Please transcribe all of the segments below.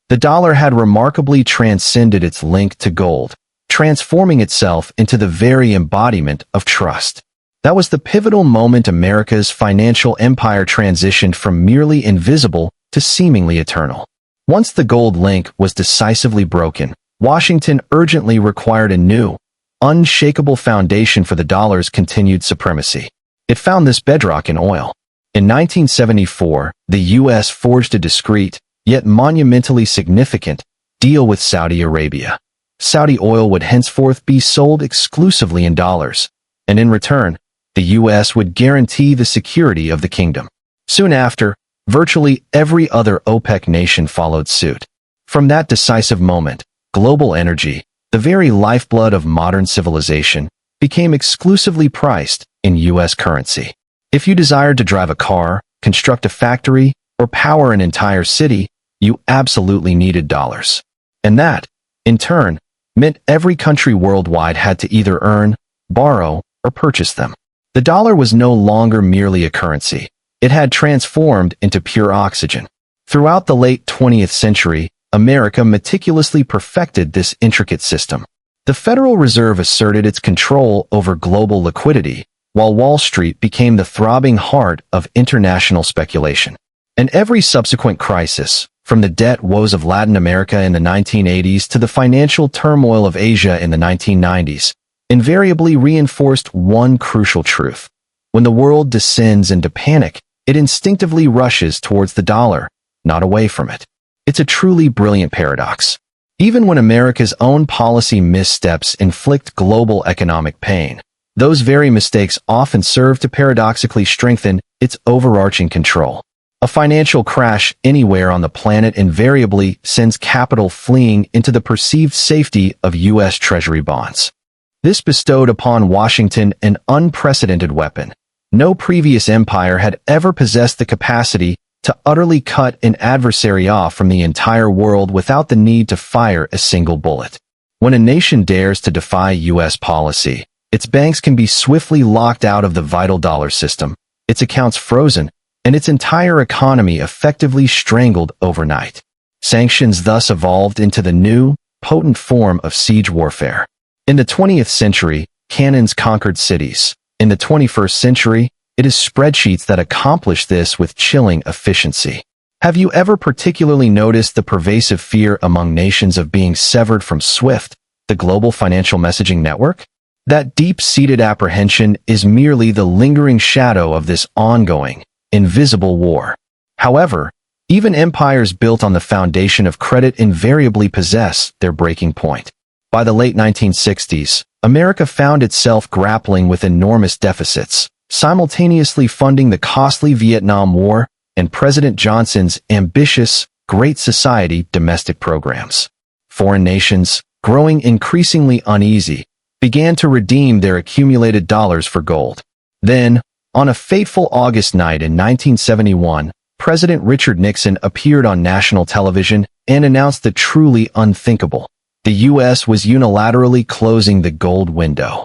The dollar had remarkably transcended its link to gold, transforming itself into the very embodiment of trust. That was the pivotal moment America's financial empire transitioned from merely invisible to seemingly eternal. Once the gold link was decisively broken, Washington urgently required a new, unshakable foundation for the dollar's continued supremacy. It found this bedrock in oil. In 1974, the U.S. forged a discreet, yet monumentally significant, deal with Saudi Arabia. Saudi oil would henceforth be sold exclusively in dollars, and in return, the U.S. would guarantee the security of the kingdom. Soon after, virtually every other OPEC nation followed suit. From that decisive moment, global energy, the very lifeblood of modern civilization, became exclusively priced in U.S. currency. If you desired to drive a car, construct a factory, or power an entire city, you absolutely needed dollars. And that, in turn, meant every country worldwide had to either earn, borrow, or purchase them. The dollar was no longer merely a currency. It had transformed into pure oxygen. Throughout the late 20th century, America meticulously perfected this intricate system. The Federal Reserve asserted its control over global liquidity, while Wall Street became the throbbing heart of international speculation. And every subsequent crisis, from the debt woes of Latin America in the 1980s to the financial turmoil of Asia in the 1990s, invariably reinforced one crucial truth. When the world descends into panic, it instinctively rushes towards the dollar, not away from it. It's a truly brilliant paradox. Even when America's own policy missteps inflict global economic pain, those very mistakes often serve to paradoxically strengthen its overarching control. A financial crash anywhere on the planet invariably sends capital fleeing into the perceived safety of U.S. Treasury bonds. This bestowed upon Washington an unprecedented weapon. No previous empire had ever possessed the capacity to utterly cut an adversary off from the entire world without the need to fire a single bullet. When a nation dares to defy U.S. policy, its banks can be swiftly locked out of the vital dollar system, its accounts frozen, and its entire economy effectively strangled overnight. Sanctions thus evolved into the new, potent form of siege warfare. In the 20th century, cannons conquered cities. In the 21st century, it is spreadsheets that accomplish this with chilling efficiency. Have you ever particularly noticed the pervasive fear among nations of being severed from SWIFT, the global financial messaging network? That deep-seated apprehension is merely the lingering shadow of this ongoing, invisible war. However, even empires built on the foundation of credit invariably possess their breaking point. By the late 1960s, America found itself grappling with enormous deficits, simultaneously funding the costly Vietnam War and President Johnson's ambitious Great Society domestic programs. Foreign nations, growing increasingly uneasy, began to redeem their accumulated dollars for gold. Then, on a fateful August night in 1971, President Richard Nixon appeared on national television and announced the truly unthinkable. The U.S. was unilaterally closing the gold window.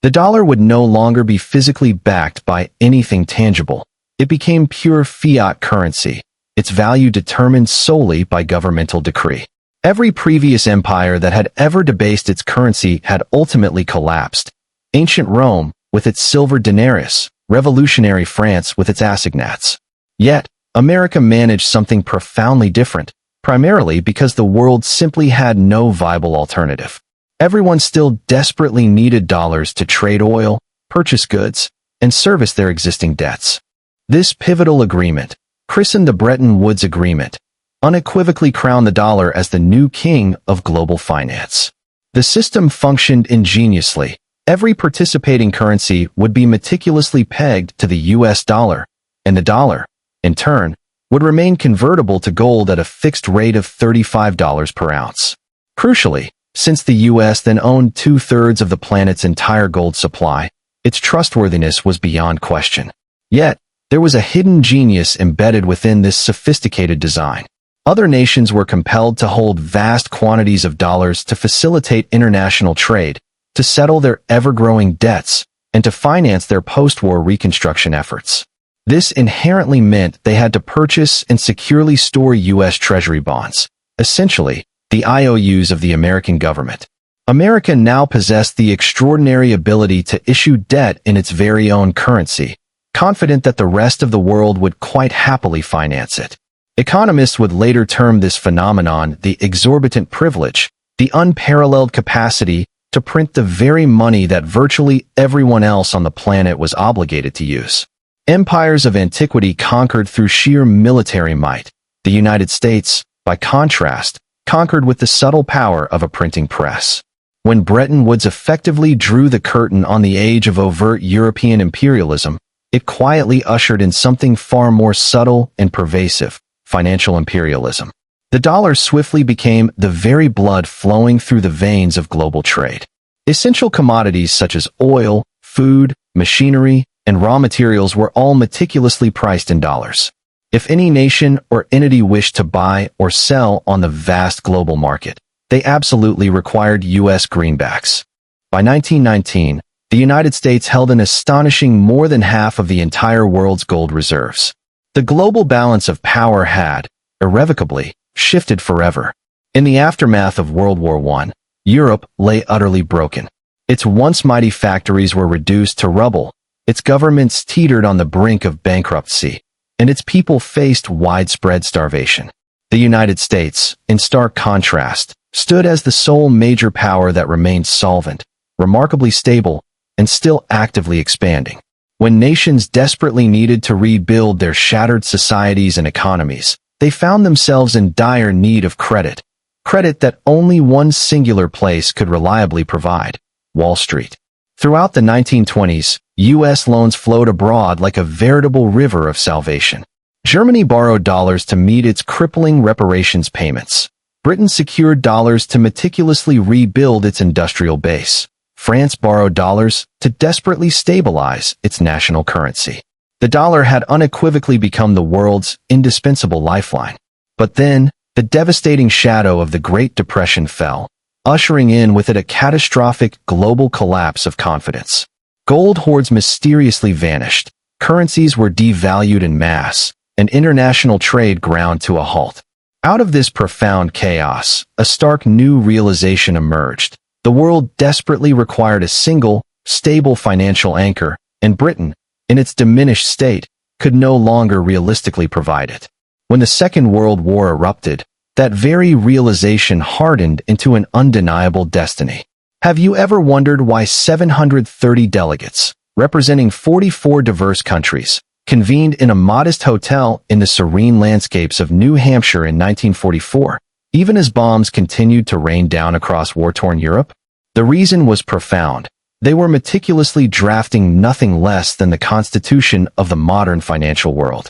The dollar would no longer be physically backed by anything tangible. It became pure fiat currency, its value determined solely by governmental decree. Every previous empire that had ever debased its currency had ultimately collapsed. Ancient Rome, with its silver denarius, revolutionary France with its assignats. Yet, America managed something profoundly different, primarily because the world simply had no viable alternative. Everyone still desperately needed dollars to trade oil, purchase goods, and service their existing debts. This pivotal agreement, christened the Bretton Woods Agreement, unequivocally crowned the dollar as the new king of global finance. The system functioned ingeniously. Every participating currency would be meticulously pegged to the U.S. dollar, and the dollar, in turn, would remain convertible to gold at a fixed rate of $35 per ounce. Crucially, since the U.S. then owned 2/3 of the planet's entire gold supply, its trustworthiness was beyond question. Yet, there was a hidden genius embedded within this sophisticated design. Other nations were compelled to hold vast quantities of dollars to facilitate international trade, to settle their ever-growing debts, and to finance their post-war reconstruction efforts. This inherently meant they had to purchase and securely store U.S. Treasury bonds, essentially, the IOUs of the American government. America now possessed the extraordinary ability to issue debt in its very own currency, confident that the rest of the world would quite happily finance it. Economists would later term this phenomenon the exorbitant privilege, the unparalleled capacity to print the very money that virtually everyone else on the planet was obligated to use. Empires of antiquity conquered through sheer military might. The United States, by contrast, conquered with the subtle power of a printing press. When Bretton Woods effectively drew the curtain on the age of overt European imperialism, it quietly ushered in something far more subtle and pervasive: financial imperialism. The dollar swiftly became the very blood flowing through the veins of global trade. Essential commodities such as oil, food, machinery, and raw materials were all meticulously priced in dollars. If any nation or entity wished to buy or sell on the vast global market, they absolutely required U.S. greenbacks. By 1919, the United States held an astonishing more than half of the entire world's gold reserves. The global balance of power had, irrevocably, shifted forever. In the aftermath of World War I, Europe lay utterly broken. Its once mighty factories were reduced to rubble, its governments teetered on the brink of bankruptcy, and its people faced widespread starvation. The United States, in stark contrast, stood as the sole major power that remained solvent, remarkably stable, and still actively expanding. When nations desperately needed to rebuild their shattered societies and economies, they found themselves in dire need of credit that only one singular place could reliably provide: Wall Street. Throughout the 1920s, U.S. loans flowed abroad like a veritable river of salvation. Germany borrowed dollars to meet its crippling reparations payments. Britain secured dollars to meticulously rebuild its industrial base. France borrowed dollars to desperately stabilize its national currency. The dollar had unequivocally become the world's indispensable lifeline. But then, the devastating shadow of the Great Depression fell, ushering in with it a catastrophic global collapse of confidence. Gold hoards mysteriously vanished, currencies were devalued en masse, and international trade ground to a halt. Out of this profound chaos, a stark new realization emerged. The world desperately required a single, stable financial anchor, and Britain, in its diminished state, could no longer realistically provide it. When the Second World War erupted, that very realization hardened into an undeniable destiny. Have you ever wondered why 730 delegates, representing 44 diverse countries, convened in a modest hotel in the serene landscapes of New Hampshire in 1944, even as bombs continued to rain down across war-torn Europe? The reason was profound. They were meticulously drafting nothing less than the constitution of the modern financial world.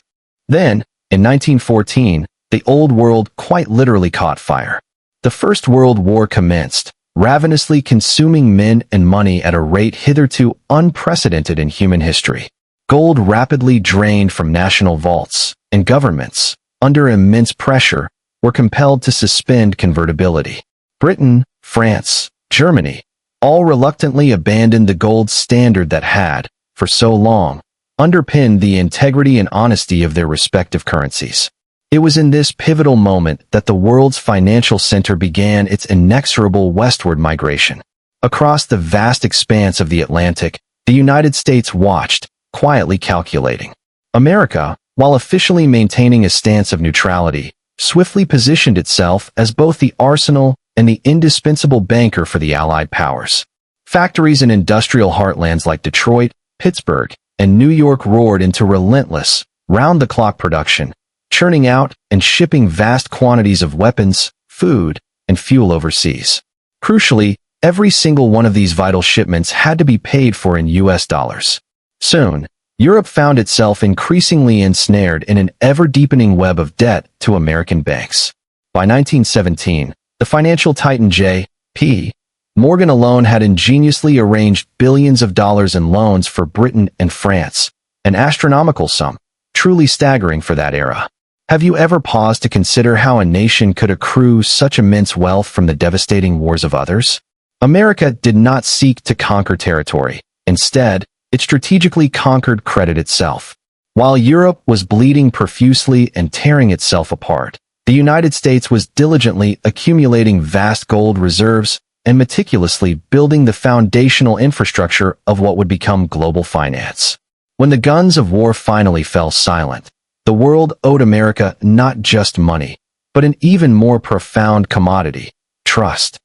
Then, in 1914, the old world quite literally caught fire. The First World War commenced, ravenously consuming men and money at a rate hitherto unprecedented in human history. Gold rapidly drained from national vaults, and governments, under immense pressure, were compelled to suspend convertibility. Britain, France, Germany, all reluctantly abandoned the gold standard that had, for so long, underpinned the integrity and honesty of their respective currencies. It was in this pivotal moment that the world's financial center began its inexorable westward migration. Across the vast expanse of the Atlantic, the United States watched, quietly calculating. America, while officially maintaining a stance of neutrality, swiftly positioned itself as both the arsenal and the indispensable banker for the Allied powers. Factories in industrial heartlands like Detroit, Pittsburgh, and New York roared into relentless, round-the-clock production, churning out and shipping vast quantities of weapons, food, and fuel overseas. Crucially, every single one of these vital shipments had to be paid for in U.S. dollars. Soon, Europe found itself increasingly ensnared in an ever-deepening web of debt to American banks. By 1917, the financial titan J.P. Morgan alone had ingeniously arranged billions of dollars in loans for Britain and France, an astronomical sum, truly staggering for that era. Have you ever paused to consider how a nation could accrue such immense wealth from the devastating wars of others? America did not seek to conquer territory. Instead, it strategically conquered credit itself. While Europe was bleeding profusely and tearing itself apart, The United States was diligently accumulating vast gold reserves and meticulously building the foundational infrastructure of what would become global finance. When the guns of war finally fell silent, the world owed America not just money, but an even more profound commodity: trust.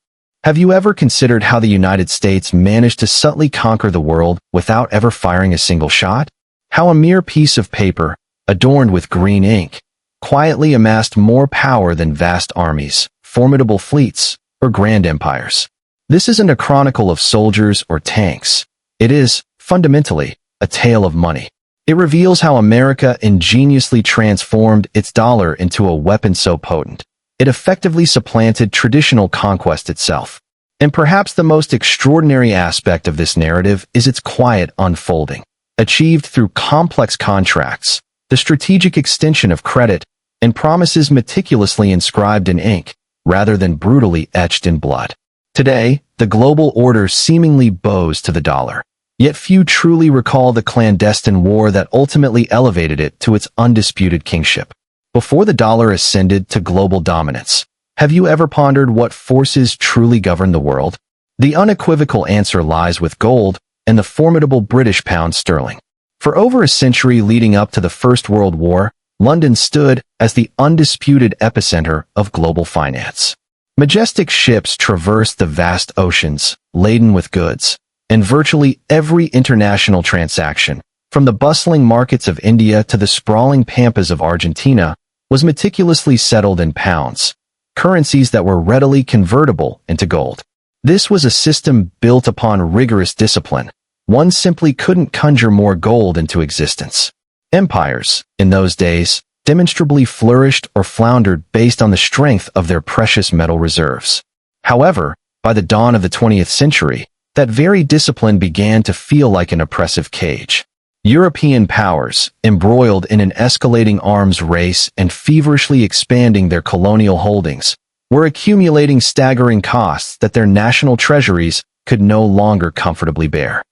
Have you ever considered how the United States managed to subtly conquer the world without ever firing a single shot? How a mere piece of paper, adorned with green ink, quietly amassed more power than vast armies, formidable fleets, or grand empires. This isn't a chronicle of soldiers or tanks. It is, fundamentally, a tale of money. It reveals how America ingeniously transformed its dollar into a weapon so potent it effectively supplanted traditional conquest itself. And perhaps the most extraordinary aspect of this narrative is its quiet unfolding, achieved through complex contracts, the strategic extension of credit, and promises meticulously inscribed in ink, rather than brutally etched in blood. Today, the global order seemingly bows to the dollar. Yet few truly recall the clandestine war that ultimately elevated it to its undisputed kingship. Before the dollar ascended to global dominance, have you ever pondered what forces truly govern the world? The unequivocal answer lies with gold and the formidable British pound sterling. For over a century leading up to the First World War, London stood as the undisputed epicenter of global finance. Majestic ships traversed the vast oceans, laden with goods, and virtually every international transaction, from the bustling markets of India to the sprawling pampas of Argentina, was meticulously settled in pounds, currencies that were readily convertible into gold. This was a system built upon rigorous discipline. One simply couldn't conjure more gold into existence. Empires, in those days, demonstrably flourished or floundered based on the strength of their precious metal reserves. However, by the dawn of the 20th century, that very discipline began to feel like an oppressive cage. European powers, embroiled in an escalating arms race and feverishly expanding their colonial holdings, were accumulating staggering costs that their national treasuries could no longer comfortably bear.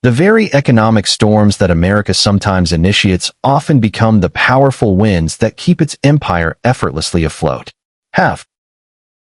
The very economic storms that America sometimes initiates often become the powerful winds that keep its empire effortlessly afloat. Have